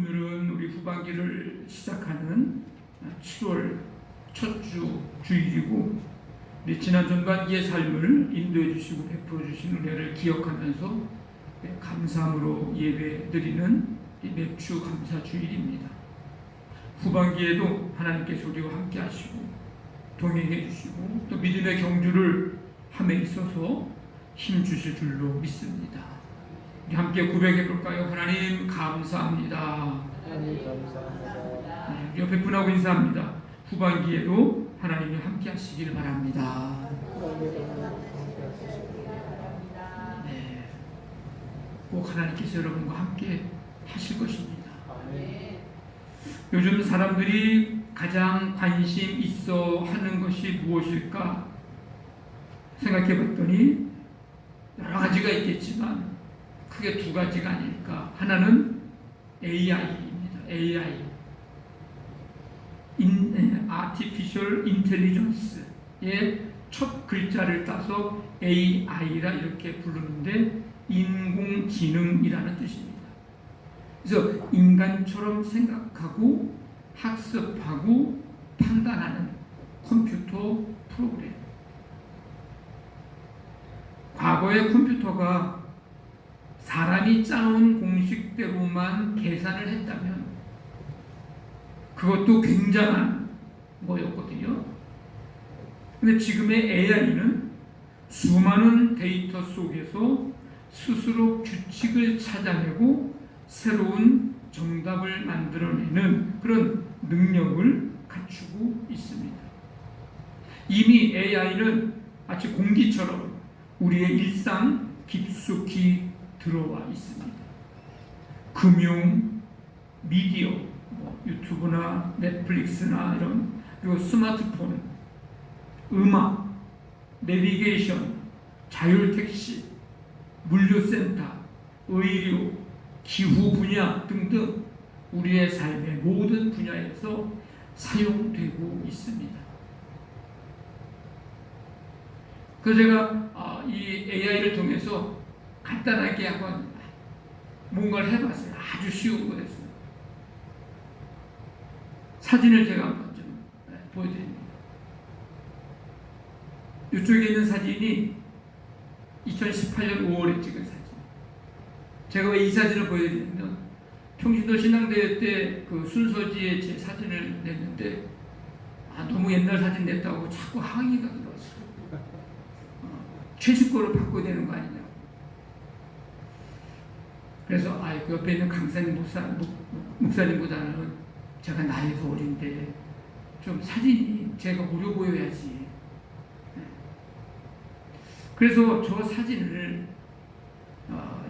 오늘은 우리 후반기를 시작하는 7월 첫 주일이고, 우리 지난 전반기의 삶을 인도해 주시고 베풀어 주신 은혜를 기억하면서 감사함으로 예배드리는 매주 감사 주일입니다. 후반기에도 하나님께서 우리와 함께 하시고 동행해 주시고 또 믿음의 경주를 함에 있어서 힘 주실 줄로 믿습니다. 우리 함께 고백해 볼까요? 하나님 감사합니다. 하나님 감사합니다. 네, 우리 옆에 분하고 인사합니다. 후반기에도 하나님이 함께 하시길 바랍니다. 네, 꼭 하나님께서 여러분과 함께 하실 것입니다. 요즘 사람들이 가장 관심 있어 하는 것이 무엇일까 생각해 봤더니 여러 가지가 있겠지만 크게 두 가지가 아닐까. 하나는 AI입니다. AI, Artificial Intelligence의 첫 글자를 따서 AI라 이렇게 부르는데 인공지능이라는 뜻입니다. 그래서 인간처럼 생각하고 학습하고 판단하는 컴퓨터 프로그램. 과거의 컴퓨터가 사람이 짜놓은 공식대로만 계산을 했다면 그것도 굉장한 거였거든요. 근데 지금의 AI는 수많은 데이터 속에서 스스로 규칙을 찾아내고 새로운 정답을 만들어내는 그런 능력을 갖추고 있습니다. 이미 AI는 마치 공기처럼 우리의 일상 깊숙이 들어와 있습니다. 금융, 미디어, 유튜브나 넷플릭스나 이런, 그리고 스마트폰, 음악, 내비게이션, 자율택시, 물류센터, 의료, 기후 분야 등등 우리의 삶의 모든 분야에서 사용되고 있습니다. 그래서 제가 이 AI를 통해서 간단하게 한번 뭔가를 해봤어요. 아주 쉬운 거였어요. 사진을 제가 한번 좀 보여드립니다. 이쪽에 있는 사진이 2018년 5월에 찍은 사진. 제가 왜 이 사진을 보여드리냐면 평신도 신앙대회 때 그 순서지에 제 사진을 냈는데 너무 옛날 사진 냈다고 자꾸 항의가 들어왔어요. 최신 거로 바꿔야 되는 거 아니냐고. 그래서 그 옆에 있는 강사님 목사님보다는 제가 나이도 어린데 좀 사진이 제가 어려 보여야지. 그래서 저 사진을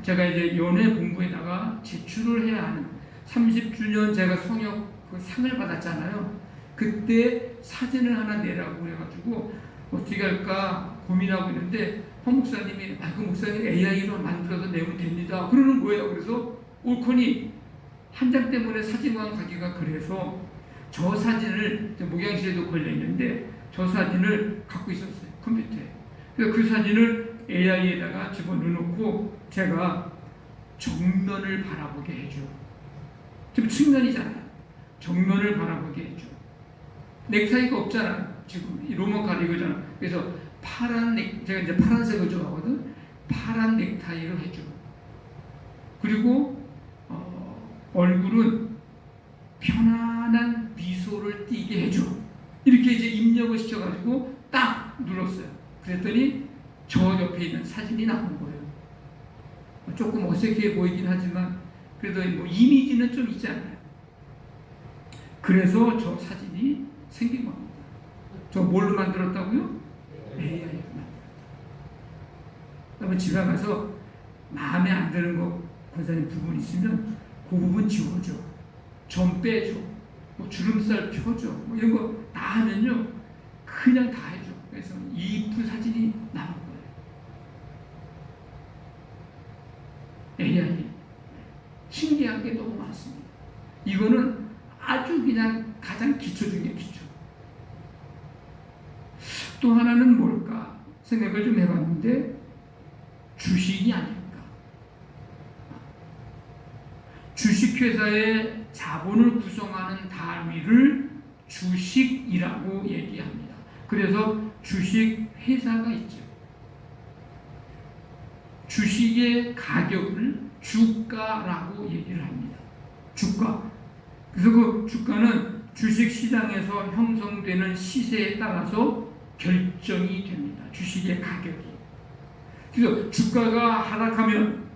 제가 이제 연애 본부에다가 제출을 해야 하는 30주년 제가 성역 그 상을 받았잖아요. 그때 사진을 하나 내라고 그래가지고 어떻게 할까 고민하고 있는데 목사님이 그 목사님 AI로 만들어서 내면 됩니다. 그러는 거예요. 그래서 옳거니 한 장 때문에 사진관 가기가 그래서 저 사진을 목양실에도 걸려 있는데 저 사진을 갖고 있었어요. 컴퓨터에. 그래서 그 사진을 AI에다가 집어넣고 제가 정면을 바라보게 해줘. 지금 측면이잖아요. 정면을 바라보게 해줘. 넥타이가 없잖아. 지금 로마 칼 이거잖아. 그래서 제가 이제 파란색을 좋아하거든. 파란 넥타이로 해줘. 그리고 얼굴은 편안한 미소를 띠게 해줘. 이렇게 이제 입력을 시켜가지고 딱 눌렀어요. 그랬더니 저 옆에 있는 사진이 나온 거예요. 조금 어색해 보이긴 하지만 그래도 뭐 이미지는 좀 있잖아요. 그래서 저 사진이 생긴 겁니다. 저 뭘로 만들었다고요? AI로 만들었다. 그러면 집에 가서 마음에 안 드는 거 권사님 부분 있으면 그 부분 지워줘. 점 빼줘. 뭐 주름살 펴줘. 뭐 이런 거 다 하면요. 그냥 다 해줘. 그래서 이쁜 사진이 나온 거예요. AI. 신기한 게 너무 많습니다. 이거는 아주 그냥 가장 기초 중에 기초. 또 하나는 뭘까 생각을 좀 해봤는데 주식이 아닐까. 주식회사에 자본을 구성하는 단위를 주식이라고 얘기합니다. 그래서 주식 회사가 있죠. 주식의 가격을 주가라고 얘기를 합니다. 주가. 그래서 그 주가는 주식 시장에서 형성되는 시세에 따라서 결정이 됩니다. 주식의 가격이. 그래서 주가가 하락하면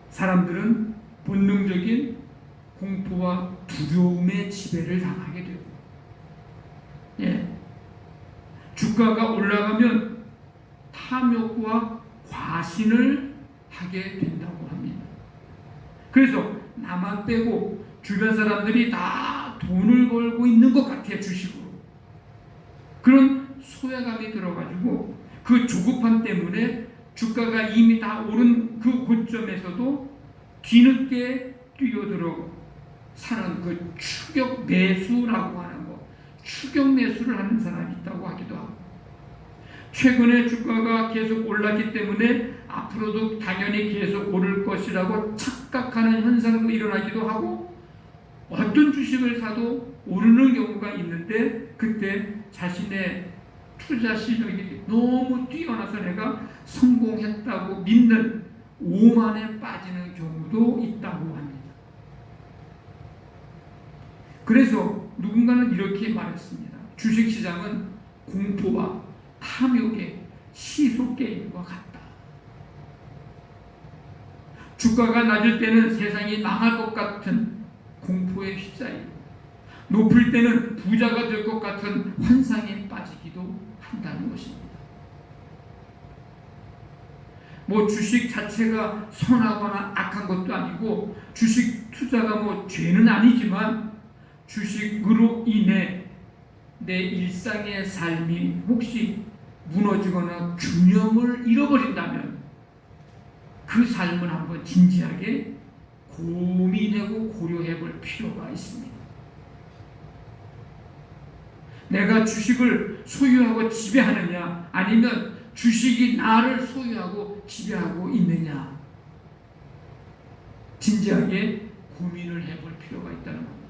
사람들은 본능적인 공포와 두려움의 지배를 당하게 되고, 주가가 올라가면 탐욕과 과신을 하게 된다고 합니다. 그래서 나만 빼고 주변 사람들이 다 돈을 벌고 있는 것 같아요, 주식으로. 그런 소외감이 들어가지고 그 조급함 때문에 주가가 이미 다 오른 그 고점에서도 뒤늦게 뛰어들어 사는 그 추격 매수라고 하는 거, 추격 매수를 하는 사람이 있다고 하기도 하고, 최근에 주가가 계속 올랐기 때문에 앞으로도 당연히 계속 오를 것이라고 착각하는 현상도 일어나기도 하고, 어떤 주식을 사도 오르는 경우가 있는데 그때 자신의 투자 실력이 너무 뛰어나서 내가 성공했다고 믿는 오만에 빠지는 경우도 있다고 합니다. 그래서 누군가는 이렇게 말했습니다. 주식시장은 공포와 탐욕의 시소게임과 같다. 주가가 낮을 때는 세상이 망할 것 같은 공포에 휩싸이고, 높을 때는 부자가 될 것 같은 환상에 빠지기도 한다는 것입니다. 뭐 주식 자체가 선하거나 악한 것도 아니고, 주식 투자가 뭐 죄는 아니지만, 주식으로 인해 내 일상의 삶이 혹시 무너지거나 균형을 잃어버린다면 그 삶은 한번 진지하게 고민하고 고려해 볼 필요가 있습니다. 내가 주식을 소유하고 지배하느냐, 아니면 주식이 나를 소유하고 지배하고 있느냐, 진지하게 고민을 해볼 필요가 있다는 겁니다.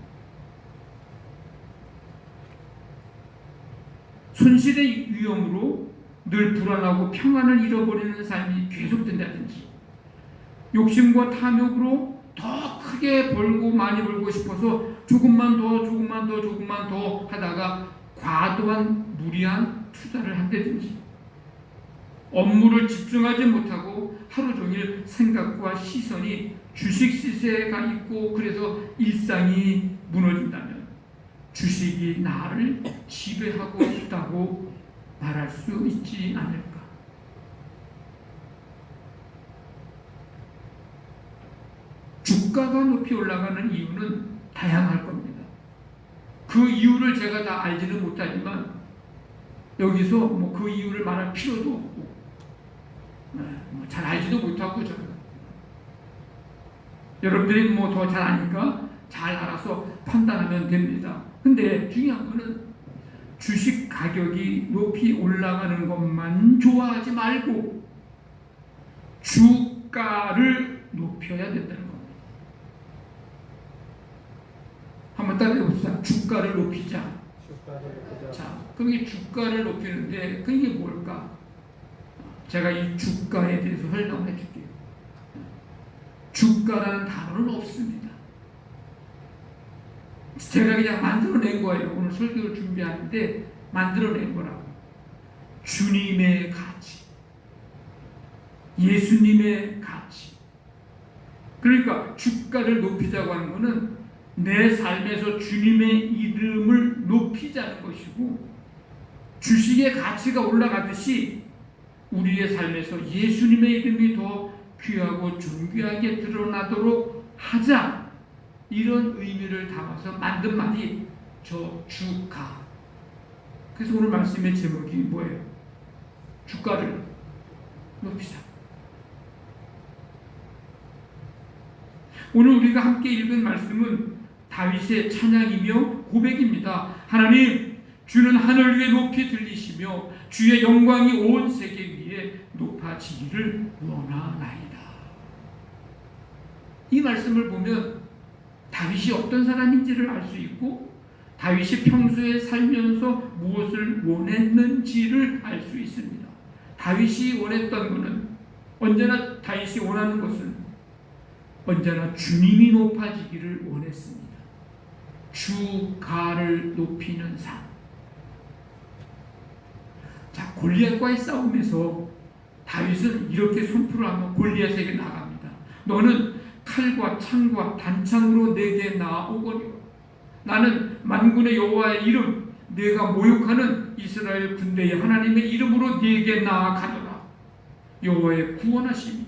손실의 위험으로 늘 불안하고 평안을 잃어버리는 삶이 계속된다든지, 욕심과 탐욕으로 더 크게 벌고 많이 벌고 싶어서 조금만 더 하다가 과도한 무리한 투자를 한다든지, 업무를 집중하지 못하고 하루 종일 생각과 시선이 주식 시세에 가 있고 그래서 일상이 무너진다면 주식이 나를 지배하고 있다고 말할 수 있지 않을까. 주가가 높이 올라가는 이유는 다양할 겁니다. 그 이유를 제가 다 알지는 못하지만 여기서 뭐 그 이유를 말할 필요도 없고, 잘 알지도 못하고, 저는 여러분들이 뭐 더 잘 아니까 잘 알아서 판단하면 됩니다. 근데 중요한 거는 주식 가격이 높이 올라가는 것만 좋아하지 말고 주가를 높여야 된다는 겁니다. 한번 따라해 봅시다. 주가를 높이자. 자, 그럼 이 주가를 높이는데 그게 뭘까? 제가 이 주가에 대해서 설명을 해줄게요. 주가라는 단어는 없습니다. 제가 그냥 만들어낸 거예요. 오늘 설교를 준비하는데 만들어낸 거라고. 주님의 가치, 예수님의 가치. 그러니까 주가를 높이자고 하는 것은 내 삶에서 주님의 이름을 높이자는 것이고, 주식의 가치가 올라가듯이 우리의 삶에서 예수님의 이름이 더 귀하고 존귀하게 드러나도록 하자, 이런 의미를 담아서 만든 말이 저 주가. 그래서 오늘 말씀의 제목이 뭐예요? 주가를 높이자. 오늘 우리가 함께 읽은 말씀은 다윗의 찬양이며 고백입니다. 하나님, 주는 하늘 위에 높이 들리시며 주의 영광이 온 세계 위에 높아지기를 원하나이다. 이 말씀을 보면 다윗이 어떤 사람인지를 알 수 있고 다윗이 평소에 살면서 무엇을 원했는지를 알 수 있습니다. 다윗이 원했던 것은 언제나 다윗이 원하는 것은 언제나 주님이 높아지기를 원했습니다. 주가를 높이는 삶. 자, 골리앗과의 싸움에서 다윗은 이렇게 선포를 하며 골리앗에게 나갑니다. 너는 칼과 창과 단창으로 내게 나아오거니와 나는 만군의 여호와의 이름 내가 모욕하는 이스라엘 군대의 하나님의 이름으로 네게 나아가노라. 여호와의 구원하심이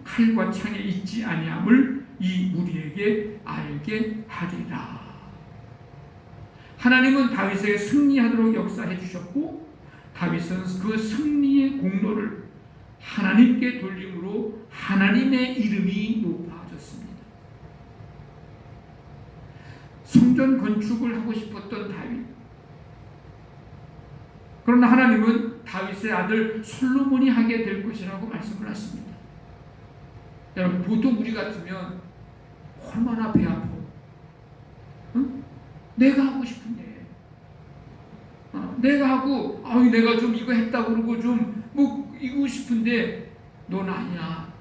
칼과 창에 있지 아니함을 이 무리에게 알게 하리라. 하나님은 다윗에게 승리하도록 역사해 주셨고 다윗은 그 승리의 공로를 하나님께 돌림으로 하나님의 이름이 높아졌습니다. 성전 건축을 하고 싶었던 다윗. 그러나 하나님은 다윗의 아들 솔로몬이 하게 될 것이라고 말씀을 하십니다. 여러분, 보통 우리 같으면 얼마나 배 아파. 응? 내가 하고 싶은데. 내가 하고, 내가 좀 이거 했다 그러고 좀 이거 싶은데 넌 아니야.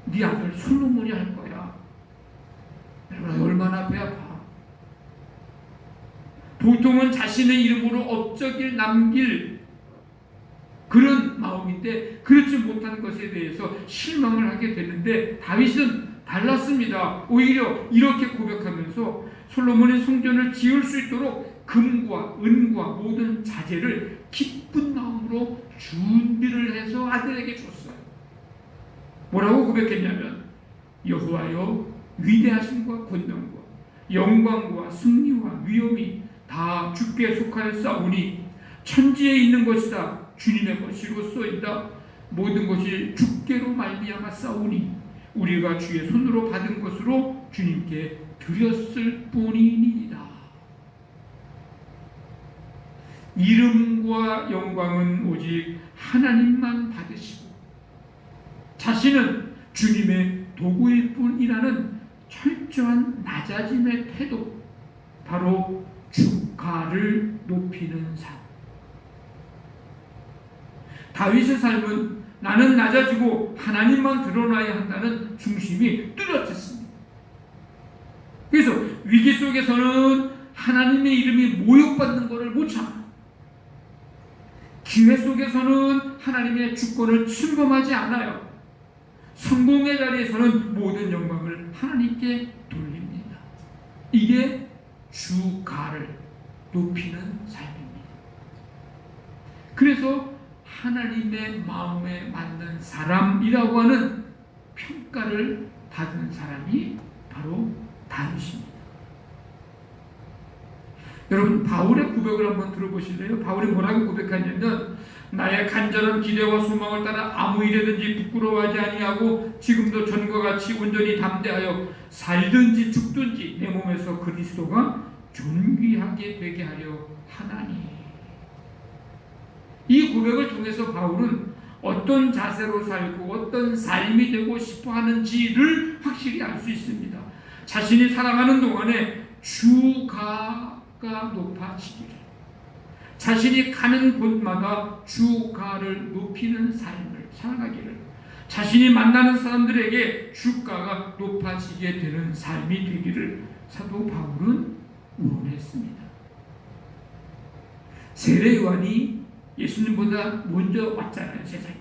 네 아들 솔로몬이 할 거야. 여러분, 얼마나 배 아파. 보통은 자신의 이름으로 업적을 남길 그런 마음인데 그렇지 못한 것에 대해서 실망을 하게 되는데 다윗은 달랐습니다. 오히려 이렇게 고백하면서 솔로몬이 성전을 지을 수 있도록 금과 은과 모든 자재를 기쁜 마음으로 준비를 해서 아들에게 줬어요. 뭐라고 고백했냐면 여호와여 위대하심과 권능과 영광과 승리와 위엄이 다 주께 속하였사오니 천지에 있는 것이다 주님의 것이로소이다. 모든 것이 주께로 말미암아 싸우니 우리가 주의 손으로 받은 것으로 주님께 드렸을 뿐이니이다. 이름과 영광은 오직 하나님만 받으시고 자신은 주님의 도구일 뿐이라는 철저한 낮아짐의 태도, 바로 주가를 높이는 삶. 다윗의 삶은 나는 낮아지고 하나님만 드러나야 한다는 중심이 뚜렷했습니다. 그래서 위기 속에서는 하나님의 이름이 모욕받는 것을 못 참아. 기회 속에서는 하나님의 주권을 침범하지 않아요. 성공의 자리에서는 모든 영광을 하나님께 돌립니다. 이게 주가를 높이는 삶입니다. 그래서 하나님의 마음에 맞는 사람이라고 하는 평가를 받은 사람이 바로 다윗입니다. 여러분, 바울의 고백을 한번 들어보실래요? 바울이 뭐라고 고백하냐면 나의 간절한 기대와 소망을 따라 아무 일에든지 부끄러워하지 아니하고 지금도 전과 같이 온전히 담대하여 살든지 죽든지 내 몸에서 그리스도가 존귀하게 되게 하려 하나니. 이 고백을 통해서 바울은 어떤 자세로 살고 어떤 삶이 되고 싶어 하는지를 확실히 알 수 있습니다. 자신이 살아가는 동안에 주가가 높아지기를, 자신이 가는 곳마다 주가를 높이는 삶을 살아가기를, 자신이 만나는 사람들에게 주가가 높아지게 되는 삶이 되기를 사도 바울은 원했습니다. 세례 요한이 예수님보다 먼저 왔잖아요, 세상에.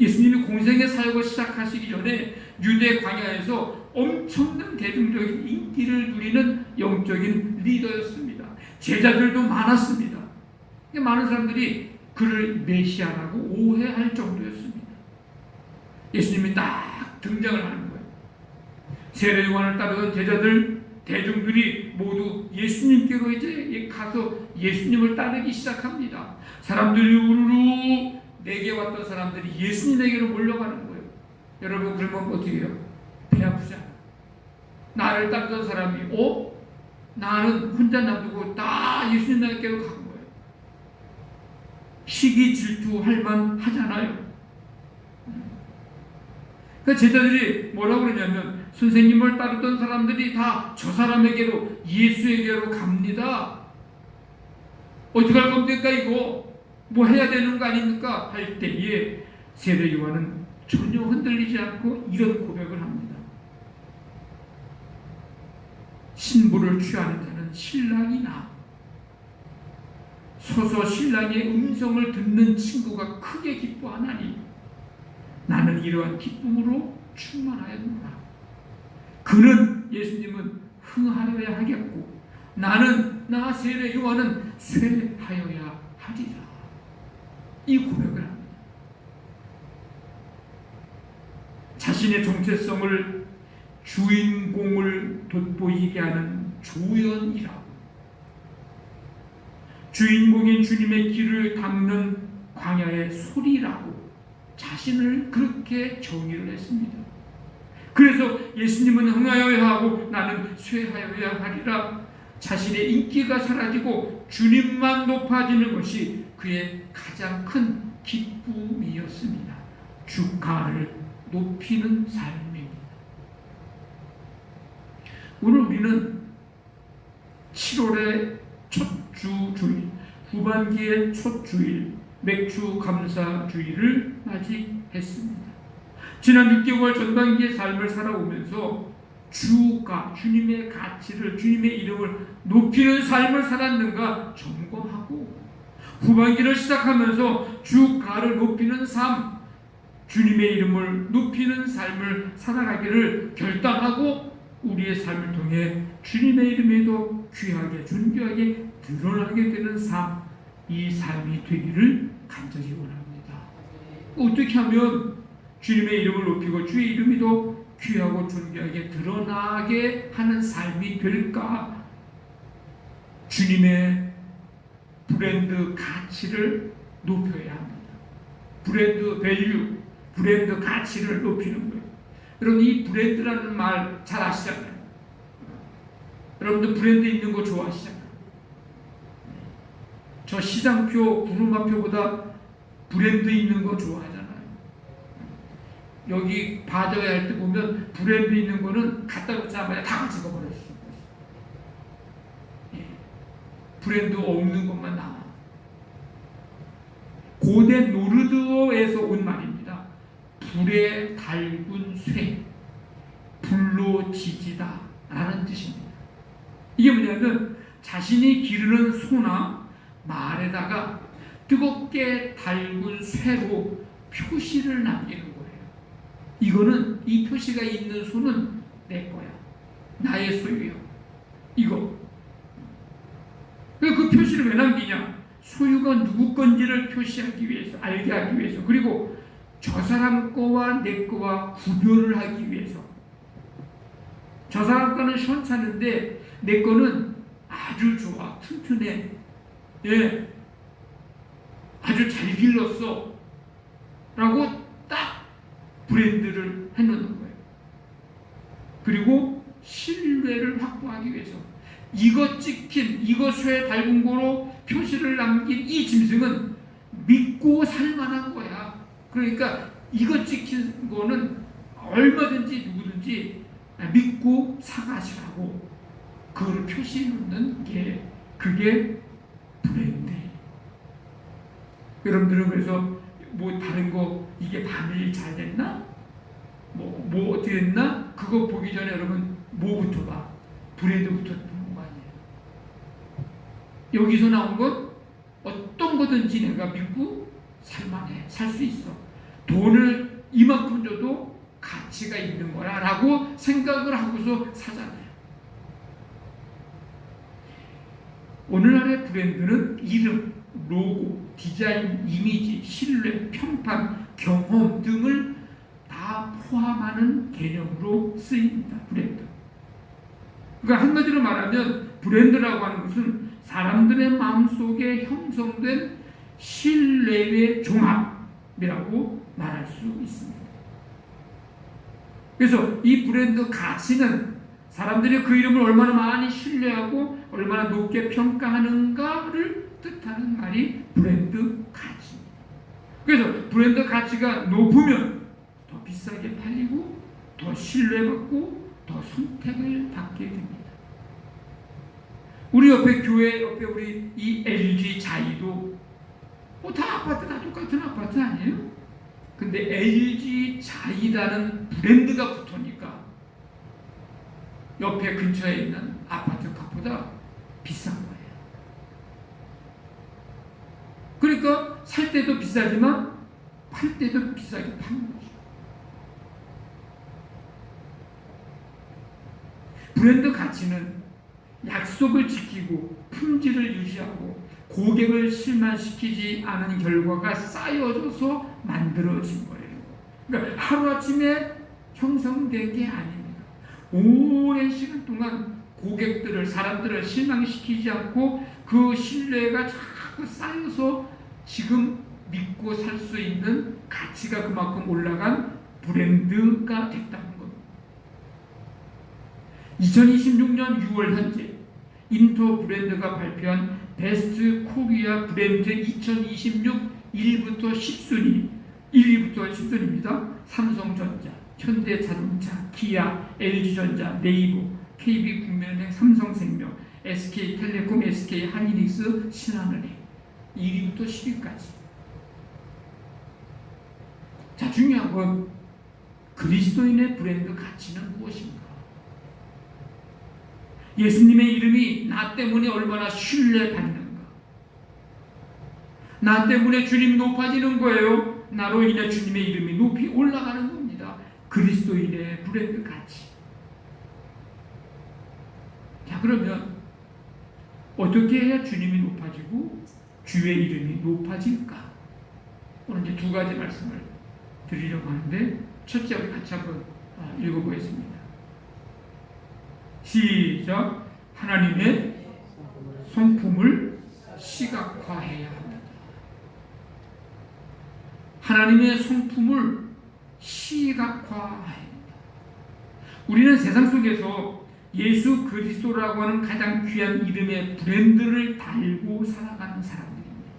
예수님이 공생의 사역을 시작하시기 전에 유대 광야에서 엄청난 대중적인 인기를 누리는 영적인 리더였습니다. 제자들도 많았습니다. 많은 사람들이 그를 메시아라고 오해할 정도였습니다. 예수님이 딱 등장을 하는 거예요. 세례 요한을 따르던 제자들, 대중들이 모두 예수님께로 이제 가서 예수님을 따르기 시작합니다. 사람들이 우르르 내게 왔던 사람들이 예수님에게로 몰려가는 거예요. 여러분, 그러면 어떻게 해요? 배 아프잖아. 나를 따르던 사람이 나는 혼자 놔두고 다 예수님에게로 간 거예요. 시기 질투할 만하잖아요. 그 제자들이 뭐라고 그러냐면 선생님을 따르던 사람들이 다 저 사람에게로, 예수에게로 갑니다. 어떻게 할 겁니까 이거? 뭐 해야 되는 거 아닙니까? 할 때에 세례 요한은 전혀 흔들리지 않고 이런 고백을 합니다. 신부를 취하는 자는 신랑이나 서서 신랑의 음성을 듣는 친구가 크게 기뻐하나니 나는 이러한 기쁨으로 충만하였노라. 그는, 예수님은 흥하여야 하겠고 나는, 나 세례 요한은 쇠하여야 하리라. 이 고백을 합니다. 자신의 정체성을 주인공을 돋보이게 하는 조연이라고, 주인공인 주님의 길을 닦는 광야의 소리라고 자신을 그렇게 정의를 했습니다. 그래서 예수님은 흥하여야 하고 나는 쇠하여야 하리라. 자신의 인기가 사라지고 주님만 높아지는 것이 그의 가장 큰 기쁨이었습니다. 주가를 높이는 삶입니다. 오늘 우리는 7월의 첫 주일, 후반기의 첫 주일, 맥주 감사 주일을 맞이했습니다. 지난 6개월 전반기의 삶을 살아오면서 주가, 주님의 가치를, 주님의 이름을 높이는 삶을 살았는가 점검하고, 후반기를 시작하면서 주가를 높이는 삶, 주님의 이름을 높이는 삶을 살아가기를 결단하고 우리의 삶을 통해 주님의 이름이 더 귀하게, 존귀하게 드러나게 되는 삶, 이 삶이 되기를 간절히 원합니다. 어떻게 하면 주님의 이름을 높이고 주의 이름이 더 귀하고 존귀하게 드러나게 하는 삶이 될까? 주님의 브랜드 가치를 높여야 합니다. 브랜드 밸류, 브랜드 가치를 높이는 거예요. 여러분, 이 브랜드라는 말 잘 아시잖아요. 여러분들 브랜드 있는 거 좋아하시잖아요. 저 시장표, 구름마표보다 브랜드 있는 거 좋아하잖아요. 여기 바자회 할 때 보면 브랜드 있는 거는 갖다 놓자마자 다 집어버렸어요. 브랜드 없는 것만 남아. 고대 노르드어에서 온 말입니다. 불에 달군 쇠, 불로 지지다 라는 뜻입니다. 이게 뭐냐면 자신이 기르는 소나 말에다가 뜨겁게 달군 쇠로 표시를 남기는 거예요. 이거는, 이 표시가 있는 소는 내 거야, 나의 소유요, 이거. 그 표시를 왜 남기냐? 소유가 누구 건지를 표시하기 위해서, 알게 하기 위해서, 그리고 저 사람 거와 내 거와 구별을 하기 위해서. 저 사람 거는 시원찮은데 내 거는 아주 좋아, 튼튼해, 예, 아주 잘 길렀어 라고 딱 브랜드를 해놓는 거예요. 그리고 신뢰를 확보하기 위해서 이것 찍힌, 이것에 달군 거로 표시를 남긴 이 짐승은 믿고 살만한 거야. 그러니까 이것 찍힌 거는 얼마든지 누구든지 믿고 사가시라고 그걸 표시해 놓는 게, 그게 브랜드. 여러분들은 그래서 뭐 다른 거 이게 바늘 잘 됐나? 뭐 어떻게 됐나? 그거 보기 전에 여러분 뭐부터 봐? 브랜드부터 보는 거 아니에요. 여기서 나온 건 어떤 거든지 내가 믿고 살만해, 살 수 있어. 돈을 이만큼 줘도 가치가 있는 거야 라고 생각을 하고서 사잖아요. 오늘날의 브랜드는 이름, 로고, 디자인, 이미지, 신뢰, 평판, 경험 등을 다 포함하는 개념으로 쓰입니다. 브랜드. 그러니까 한마디로 말하면 브랜드라고 하는 것은 사람들의 마음속에 형성된 신뢰의 종합이라고 말할 수 있습니다. 그래서 이 브랜드 가치는 사람들이 그 이름을 얼마나 많이 신뢰하고 얼마나 높게 평가하는가를 뜻하는 말이 브랜드 가치입니다. 그래서 브랜드 가치가 높으면 더 비싸게 팔리고 더 신뢰받고 더 선택을 받게 됩니다. 우리 옆에 교회 옆에 우리 이 LG 자이도 다 아파트 다 똑같은 아파트 아니에요? 근데 LG 자이라는 브랜드가 붙으니까 옆에 근처에 있는 아파트 값보다 비싼 거예요. 그러니까 살 때도 비싸지만 팔 때도 비싸게 파는 거죠. 브랜드 가치는 약속을 지키고 품질을 유지하고 고객을 실망시키지 않은 결과가 쌓여져서 만들어진 거예요. 그러니까 하루아침에 형성된 게 아닙니다. 오랜 시간 동안 고객들을, 사람들을 실망시키지 않고 그 신뢰가 자꾸 쌓여서 지금 믿고 살 수 있는 가치가 그만큼 올라간 브랜드가 됐다는 겁니다. 2026년 6월 현재 인터 브랜드가 발표한 베스트 코리아 브랜드 2026 1위부터 10순위, 1위부터 10순위입니다. 삼성전자, 현대자동차, 기아, LG전자, 네이버, KB국민은행, 삼성생명, SK텔레콤, SK하이닉스, 신한은행 1위부터 10위까지. 자, 중요한 건 그리스도인의 브랜드 가치는 무엇인가? 예수님의 이름이 나 때문에 얼마나 신뢰받는가? 나 때문에 주님 높아지는 거예요. 나로 인해 주님의 이름이 높이 올라가는 겁니다. 그리스도인의 브랜드 가치. 자, 그러면 어떻게 해야 주님이 높아지고 주의 이름이 높아질까? 오늘 이제 두 가지 말씀을 드리려고 하는데, 첫째 우리 같이 한번 읽어보겠습니다. 시작. 하나님의 성품을 시각화해야 합니다. 하나님의 성품을 시각화해야 합니다. 우리는 세상 속에서 예수 그리스도라고 하는 가장 귀한 이름의 브랜드를 달고 살아가는 사람들입니다.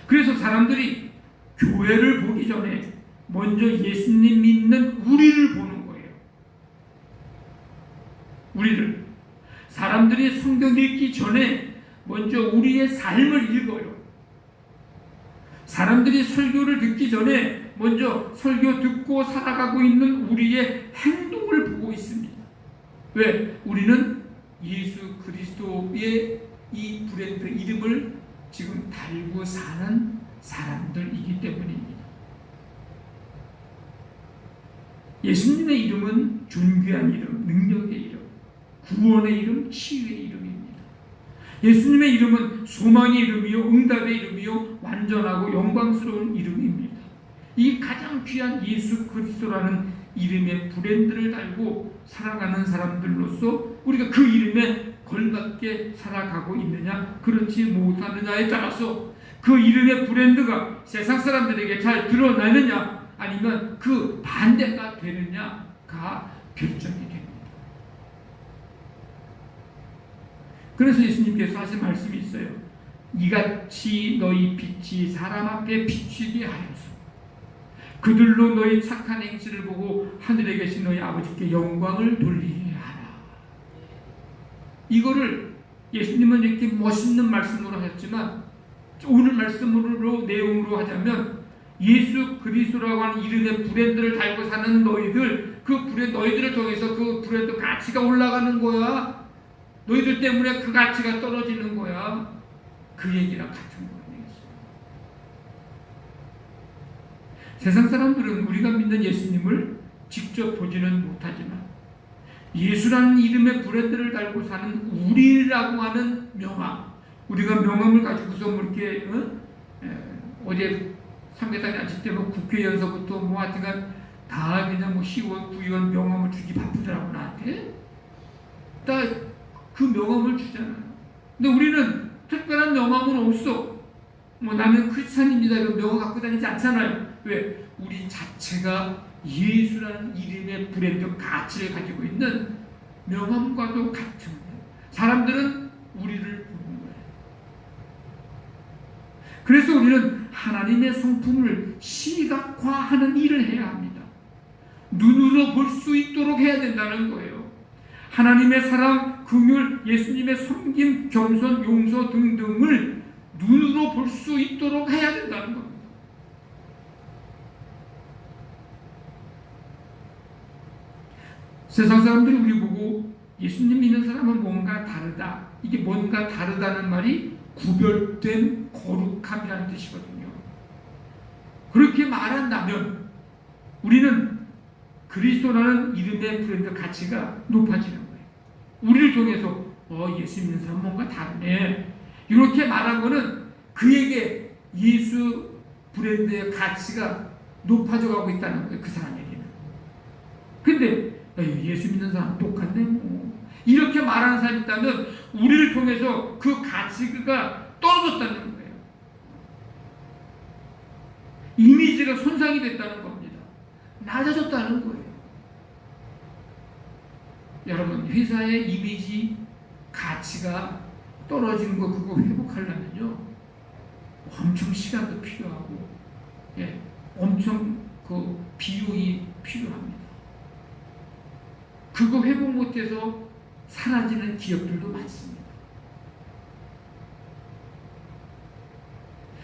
그래서 사람들이 교회를 보기 전에 먼저 예수님 믿는 우리를 보는 거예요. 우리를. 사람들이 성경 읽기 전에 먼저 우리의 삶을 읽어요. 사람들이 설교를 듣기 전에 먼저 설교 듣고 살아가고 있는 우리의 행동을 보고 있습니다. 왜? 우리는 예수 그리스도의 이 브랜드 이름을 지금 달고 사는 사람들이기 때문입니다. 예수님의 이름은 존귀한 이름, 능력의 이름, 구원의 이름, 치유의 이름입니다. 예수님의 이름은 소망의 이름이요, 응답의 이름이요, 완전하고 영광스러운 이름입니다. 이 가장 귀한 예수 그리스도라는 이름의 브랜드를 달고 살아가는 사람들로서 우리가 그 이름에 걸맞게 살아가고 있느냐, 그렇지 못하느냐에 따라서 그 이름의 브랜드가 세상 사람들에게 잘 드러나느냐, 아니면 그 반대가 되느냐가 결정이 됩니다. 그래서 예수님께서 하신 말씀이 있어요. 이같이 너희 빛이 사람 앞에 비추게 하여서 그들로 너희 착한 행실을 보고 하늘에 계신 너희 아버지께 영광을 돌리게 하라. 이거를 예수님은 이렇게 멋있는 말씀으로 하셨지만, 오늘 말씀으로 내용으로 하자면 예수 그리스도라고 하는 이름의 브랜드를 달고 사는 너희들, 그 브랜드, 너희들을 통해서 그 브랜드 가치가 올라가는 거야. 너희들 때문에 그 가치가 떨어지는 거야. 그 얘기랑 같은 거예요. 세상 사람들은 우리가 믿는 예수님을 직접 보지는 못하지만 예수라는 이름의 브랜드를 달고 사는 우리라고 하는 명함, 우리가 명함을 가지고서 뭐 이렇게 어제 삼계탕에 앉을 때 뭐 국회의원서부터 뭐 하여튼간 다 그냥 뭐 시의원, 구의원 명함을 주기 바쁘더라고 나한테. 다 그 명함을 주잖아요. 근데 우리는 특별한 명함은 없어. 뭐 나는 크리스찬입니다 이런 명함 갖고 다니지 않잖아요. 왜? 우리 자체가 예수라는 이름의 브랜드 가치를 가지고 있는 명함과도 같은 거예요. 사람들은 우리를 보는 거예요. 그래서 우리는 하나님의 성품을 시각화하는 일을 해야 합니다. 눈으로 볼 수 있도록 해야 된다는 거예요. 하나님의 사랑, 긍휼, 예수님의 섬김, 겸손, 용서 등등을 눈으로 볼 수 있도록 해야 된다는 겁니다. 세상 사람들이 우리 보고 예수님 믿는 사람은 뭔가 다르다. 이게 뭔가 다르다는 말이 구별된 거룩함이라는 뜻이거든요. 그렇게 말한다면 우리는 그리스도라는 이름의 브랜드 가치가 높아지는 거예요. 우리를 통해서 예수 믿는 사람 뭔가 다르네. 이렇게 말한 거는 그에게 예수 브랜드의 가치가 높아져 가고 있다는 거예요. 그 사람에게는. 근데 예수 믿는 사람 똑같네 뭐. 이렇게 말하는 사람이 있다면 우리를 통해서 그 가치가 떨어졌다는 거예요. 이미지가 손상이 됐다는 겁니다. 낮아졌다는 거예요. 여러분, 회사의 이미지 가치가 떨어진 거 그거 회복하려면요 엄청 시간도 필요하고 엄청 그 비용이 필요합니다. 그거 회복 못해서 사라지는 기업들도 많습니다.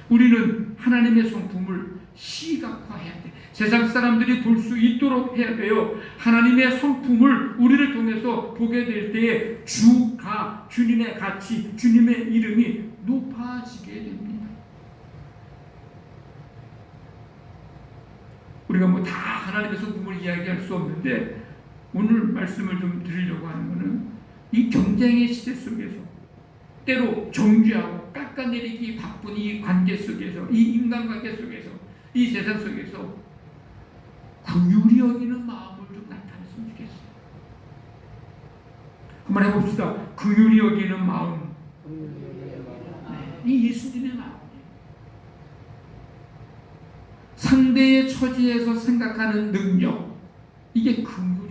우리는 하나님의 성품을 시각화해야 돼. 세상 사람들이 볼 수 있도록 해야 돼요. 하나님의 성품을 우리를 통해서 보게 될 때에 주님의 가치, 주님의 이름이 높아지게 됩니다. 우리가 뭐 다 하나님의 성품을 이야기할 수 없는데 오늘 말씀을 좀 드리려고 하는 것은 이 경쟁의 시대 속에서 때로 정죄하고 깎아내리기 바쁜 이 관계 속에서, 이 인간관계 속에서, 이 세상 속에서 긍휼히 여기는 마음을 좀 나타냈으면 좋겠어요. 한번 해봅시다. 긍휼히 여기는 마음. 이 예수님의 마음이에요. 상대의 처지에서 생각하는 능력, 이게 긍휼입니다.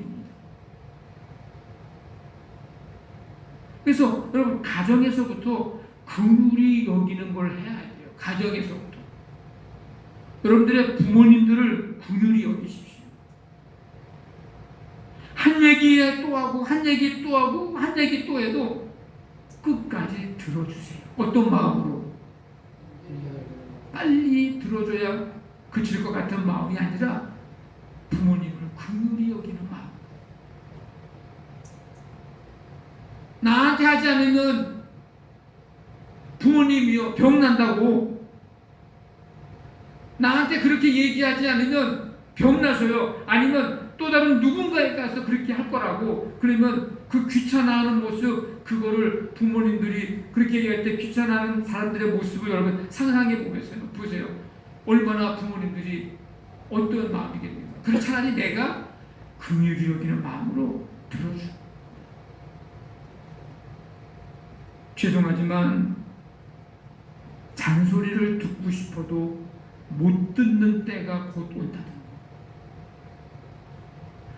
그래서 여러분 가정에서부터 긍휼히 여기는 걸 해야 돼요. 가정에서부터. 여러분들의 부모님들을 긍휼히 여기십시오. 한 얘기에 또 하고 한 얘기 또 하고 한 얘기 또 해도 끝까지 들어주세요. 어떤 마음으로? 빨리 들어줘야 그칠 것 같은 마음이 아니라 부모님을 긍휼히 여기는 마음. 나한테 하지 않으면 부모님이요 병난다고, 나한테 그렇게 얘기하지 않으면 병나서요, 아니면 또 다른 누군가에 가서 그렇게 할 거라고. 그러면 그 귀찮아하는 모습, 그거를 부모님들이 그렇게 얘기할 때 귀찮아하는 사람들의 모습을 여러분 상상해 보세요. 얼마나 부모님들이 어떤 마음이겠습니까? 그럼 차라리 내가 긍휼히 여기는 마음으로 들어줘. 죄송하지만 잔소리를 듣고 싶어도 못 듣는 때가 곧 온다는 거.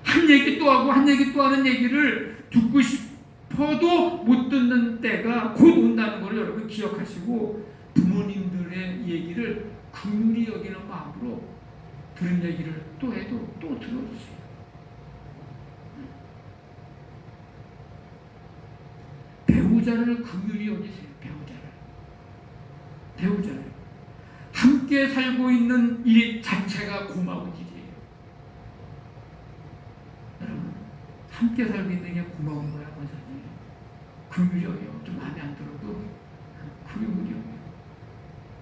한 얘기 또 하고 한 얘기 또 하는 얘기를 듣고 싶어도 못 듣는 때가 곧 온다는 걸 여러분 기억하시고 부모님들의 얘기를 긍휼히 여기는 마음으로 들은 얘기를 또 해도 또 들어주세요. 배우자를 긍휼히 여기세요. 배우자를 함께 살고 있는 일 자체가 고마운 일이에요. 여러분, 함께 살고 있는 게 고마운 거야, 원사님. 긍휼히 여겨. 좀 마음에 안 들어도 긍휼히 여겨.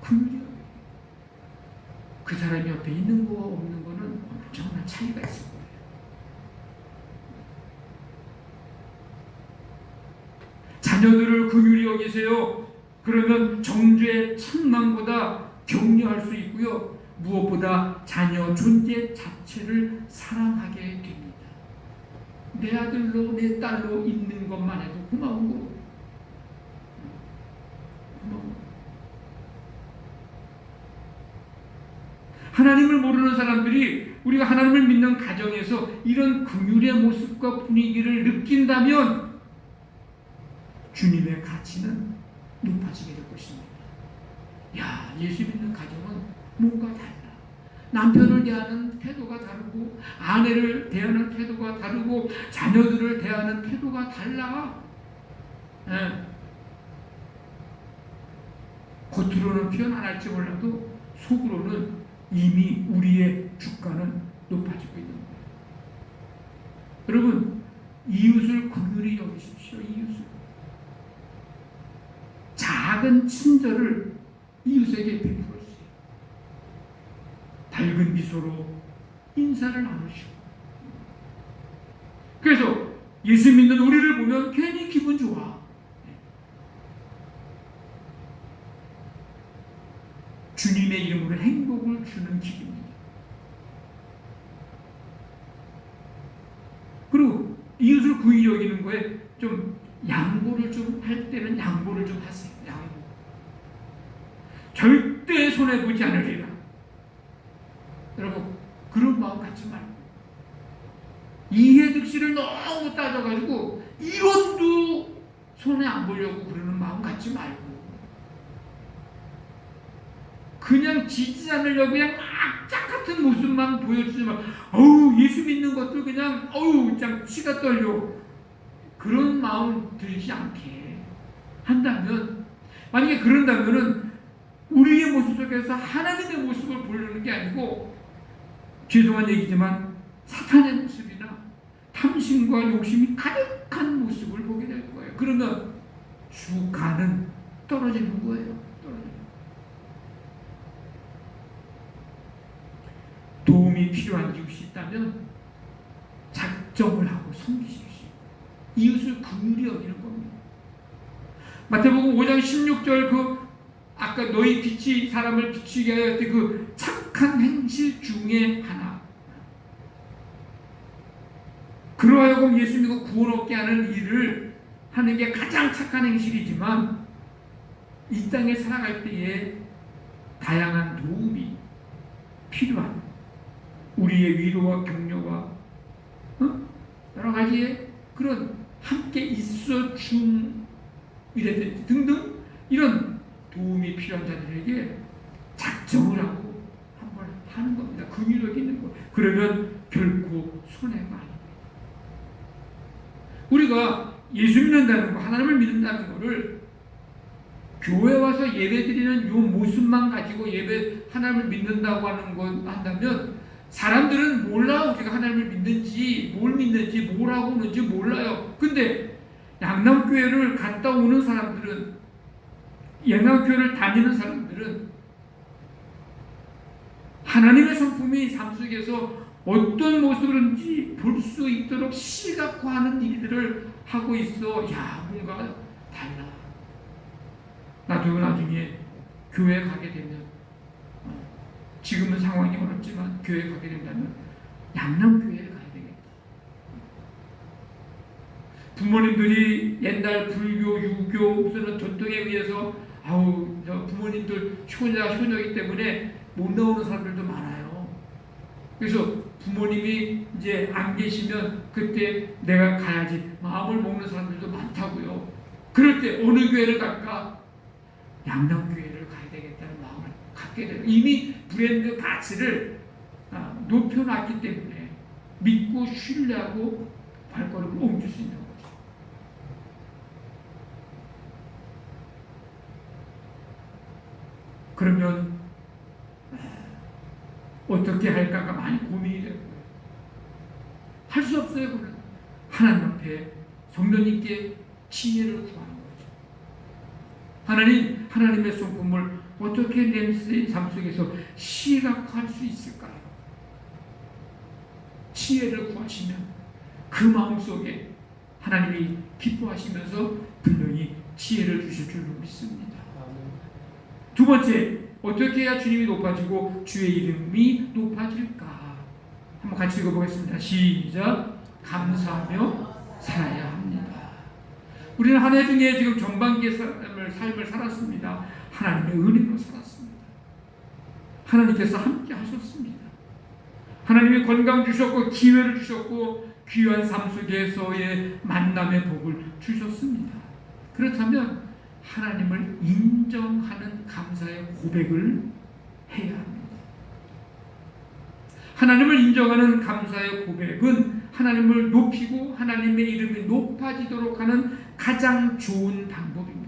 긍휼히 여겨. 그 사람이 옆에 있는 거와 없는 거는 엄청난 차이가 있을 거예요. 자녀들을 긍휼히 여기세요. 그러면 정죄의 천망보다 격려할 수 있고요. 무엇보다 자녀 존재 자체를 사랑하게 됩니다. 내 아들로 내 딸로 있는 것만 해도 고마운 거. 하나님을 모르는 사람들이 우리가 하나님을 믿는 가정에서 이런 긍휼의 모습과 분위기를 느낀다면 주님의 가치는 높아지게 될 것입니다. 야, 예수 믿는 가정은 뭔가 달라. 남편을 대하는 태도가 다르고 아내를 대하는 태도가 다르고 자녀들을 대하는 태도가 달라. 예. 겉으로는 표현 안 할지 몰라도 속으로는 이미 우리의 주가는 높아지고 있는 거예요. 여러분, 이웃을 긍휼히 여기십시오. 이웃을. 작은 친절을 이웃에게 베풀어주세요. 밝은 미소로 인사를 나누시고. 그래서 예수 믿는 우리를 보면 괜히 기분 좋아. 주님의 이름으로 행복을 주는 길입니다. 그리고 이웃을 긍휼히 여기는 거에 좀 양보를 좀 할 때는 양보를 좀 하세요. 양보. 절대 손해보지 않으리라. 여러분, 그런 마음 갖지 말고. 이해득실을 너무 따져가지고 이것도 손해 안 보려고 그러는 마음 갖지 말고. 그냥 지지 않으려고 그냥 악착 같은 모습만 보여주지만, 어우, 예수 믿는 것도 그냥, 어우, 참 치가 떨려. 그런 마음 들지 않게 한다면, 만약에 그런다면은 우리의 모습 속에서 하나님의 모습을 보려는 게 아니고, 죄송한 얘기지만 사탄의 모습이나 탐심과 욕심이 가득한 모습을 보게 될 거예요. 그러면 주가는 떨어지는 거예요. 도움이 필요한 이웃이 있다면 작정을 하고 섬기십시오. 이웃을 긍휼히 여기는 겁니다. 마태복음 5장 16절 아까 너희 빛이 사람을 비추게 하여 그 착한 행실 중에 하나. 그러하여금 예수 믿고 구원 얻게 하는 일을 하는 게 가장 착한 행실이지만 이 땅에 살아갈 때에 다양한 도움이 필요한 우리의 위로와 격려와 여러 가지의 그런 함께 있어 줌 이래든지 등등 이런 도움이 필요한 자들에게 작정을 하고 한번 하는 겁니다. 긍휼히 여기는 거. 그러면 결코 손해가 아닙니다. 우리가 예수 믿는다는 거, 하나님을 믿는다는 거를 교회 와서 예배 드리는 요 모습만 가지고 예배 하나님을 믿는다고 하는 건 한다면 사람들은 몰라. 우리가 하나님을 믿는지 뭘 믿는지 뭘 하고 오는지 몰라요. 근데 양남교회를 갔다 오는 사람들은, 양남교회를 다니는 사람들은 하나님의 성품이 삶 속에서 어떤 모습인지 볼 수 있도록 시각화하는 일들을 하고 있어. 야, 뭔가 달라. 나도 나중에 교회 가게 되면, 지금은 상황이 어렵지만 교회 가게 된다면 양남교회에 가야 되겠다. 부모님들이 옛날 불교, 유교 무슨 전통에 의해서 아우 저 부모님들 효녀이기 때문에 못 나오는 사람들도 많아요. 그래서 부모님이 이제 안 계시면 그때 내가 가야지 마음을 먹는 사람들도 많다고요. 그럴 때 어느 교회를 갈까? 양남교회를 가야 되겠다는 마음을 갖게 돼요. 이미 브랜드 가치를 높여놨기 때문에 믿고 신뢰하고 발걸음을 옮길 수 있는 거죠. 그러면 어떻게 할까가 많이 고민이 되는 거예요. 할 수 없어요. 그러면 하나님 앞에 성령님께 지혜를 구하는 거죠. 하나님의 성품을 어떻게 내 삶 속에서 시각화할 수 있을까요? 지혜를 구하시면 그 마음속에 하나님이 기뻐하시면서 분명히 지혜를 주실 줄로 믿습니다. 두 번째, 어떻게 해야 주님이 높아지고 주의 이름이 높아질까? 한번 같이 읽어보겠습니다. 시작. 감사하며 살아야 합니다. 우리는 한 해 중에 지금 전반기의 삶을 살았습니다. 하나님의 은혜로 살았습니다. 하나님께서 함께 하셨습니다. 하나님이 건강 주셨고 기회를 주셨고 귀한 삶 속에서의 만남의 복을 주셨습니다. 그렇다면 하나님을 인정하는 감사의 고백을 해야 합니다. 하나님을 인정하는 감사의 고백은 하나님을 높이고 하나님의 이름이 높아지도록 하는 가장 좋은 방법입니다.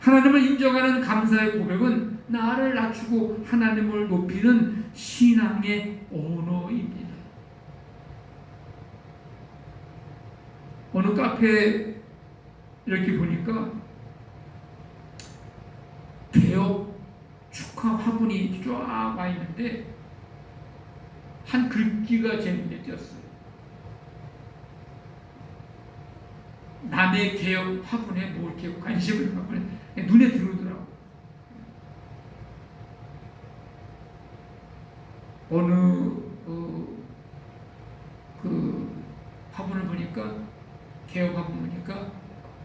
하나님을 인정하는 감사의 고백은 나를 낮추고 하나님을 높이는 신앙의 언어입니다. 어느 카페 이렇게 보니까 개혁 축하 화분이 쫙 와 있는데 한 글귀가 제 눈에 띄었어요. 남의 개혁 화분에 뭐 이렇게 관심을 갖고 눈에 들어오더라고요. 어느 그 화분을 보니까 개혁 화분 보니까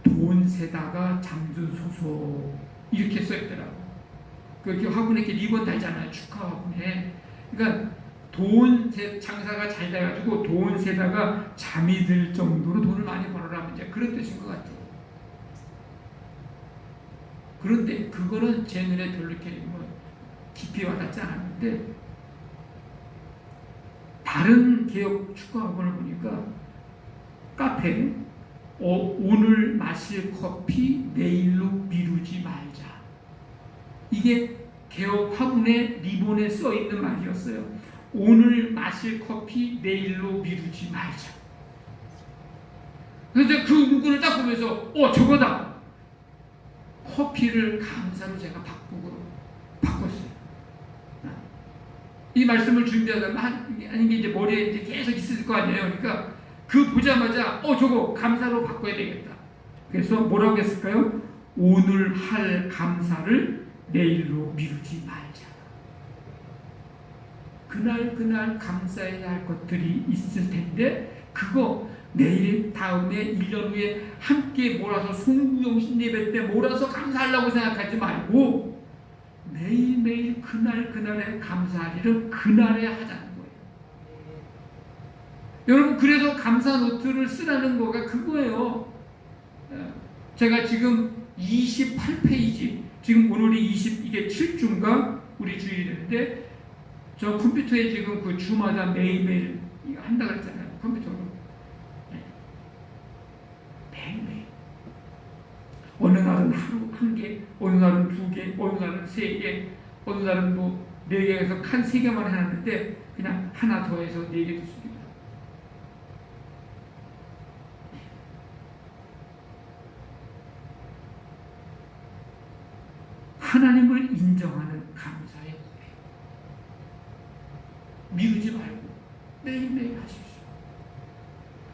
돈 세다가 잠들소서 이렇게 써있더라고. 그 화분에 이렇게 리본 달잖아요. 축하 화분에. 그러니까 장사가 잘 돼가지고 돈 세다가 잠이 들 정도로 돈을 많이 벌어라. 이제 그런 뜻인 것 같아요. 그런데 그거는 제 눈에 별로 이렇게 뭐 깊이 와닿지 않았는데 다른 개혁 축하 화분을 보니까 카페 오늘 마실 커피 내일로 미루지 말자. 이게 개혁 화분에 리본에 써 있는 말이었어요. 오늘 마실 커피 내일로 미루지 말자. 그래서 그 문구를 딱 보면서 저거다. 커피를 감사로 제가 바꿨어요. 이 말씀을 준비하다가 하는 게 이제 머리에 이제 계속 있을 거 아니에요. 그러니까 그 보자마자 저거 감사로 바꿔야 되겠다. 그래서 뭐라고 했을까요? 오늘 할 감사를 내일로 미루지 말자. 그날 감사해야 할 것들이 있을 텐데 그거 내일 다음에 1년 후에 함께 몰아서 송구영신 예배 때 몰아서 감사하려고 생각하지 말고 매일매일 그날에 감사할 일은 그날에 하자는 거예요. 여러분 그래서 감사 노트를 쓰라는 거가 그거예요. 제가 지금 28페이지 지금 오늘이 이게 7주인가 우리 주일인데 저 컴퓨터에 지금 그 주마다 매일매일 한다 그랬잖아요. 컴퓨터로 매일매일 어느 날은 하루 1개, 어느 날은 2개, 어느 날은 3개, 어느 날은 뭐 4개에서 칸 3개만 해놨는데 그냥 하나 더해서 4개 줬습니다. 하나님을 인정하는 감사의 고백. 미루지 말고 매일매일 하십시오.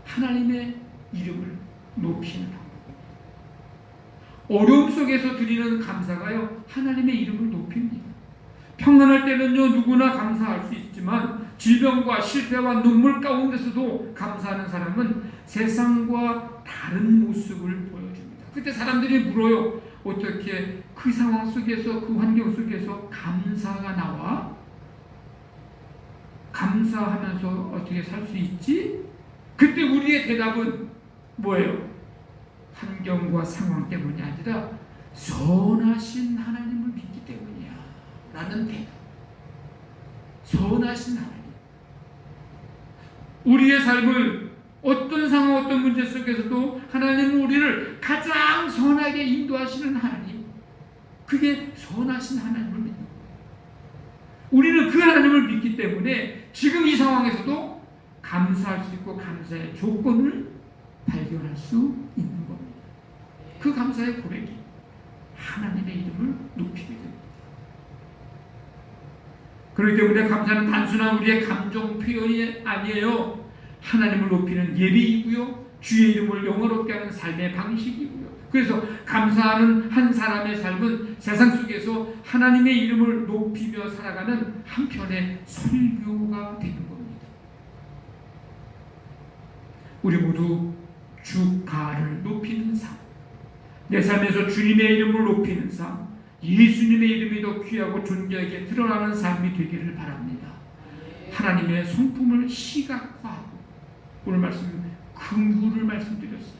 하나님의 이름을 높이는 방법. 어려움 속에서 드리는 감사가요, 하나님의 이름을 높입니다. 평안할 때는요, 누구나 감사할 수 있지만 질병과 실패와 눈물 가운데서도 감사하는 사람은 세상과 다른 모습을 보여줍니다. 그때 사람들이 물어요. 어떻게 그 상황 속에서, 그 환경 속에서 감사가 나와? 감사하면서 어떻게 살 수 있지? 그때 우리의 대답은 뭐예요? 환경과 상황 때문이 아니라 선하신 하나님을 믿기 때문이야 라는 대답. 선하신 하나님. 우리의 삶을 어떤 상황, 어떤 문제 속에서도 하나님은 우리를 가장 선하게 인도하시는 하나님. 그게 선하신 하나님을 믿는 거예요. 우리는 그 하나님을 믿기 때문에 지금 이 상황에서도 감사할 수 있고 감사의 조건을 발견할 수 있는 겁니다. 그 감사의 고백이 하나님의 이름을 높이게 됩니다. 그렇기 때문에 감사는 단순한 우리의 감정 표현이 아니에요. 하나님을 높이는 예배이고요, 주의 이름을 영화롭게 하는 삶의 방식이고요. 그래서 감사하는 한 사람의 삶은 세상 속에서 하나님의 이름을 높이며 살아가는 한편의 설교가 되는 겁니다. 우리 모두 주가를 높이는 삶, 내 삶에서 주님의 이름을 높이는 삶, 예수님의 이름이 더 귀하고 존귀하게 드러나는 삶이 되기를 바랍니다. 하나님의 성품을 시각화하고, 오늘 말씀 긍휼을 말씀드렸어요.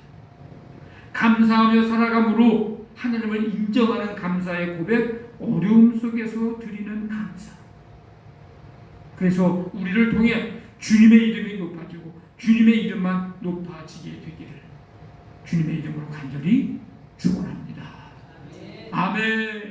감사하며 살아감으로 하나님을 인정하는 감사의 고백, 어려움 속에서 드리는 감사. 그래서 우리를 통해 주님의 이름이 높아지고 주님의 이름만 높아지게 되기를 주님의 이름으로 간절히 축원합니다. 아멘.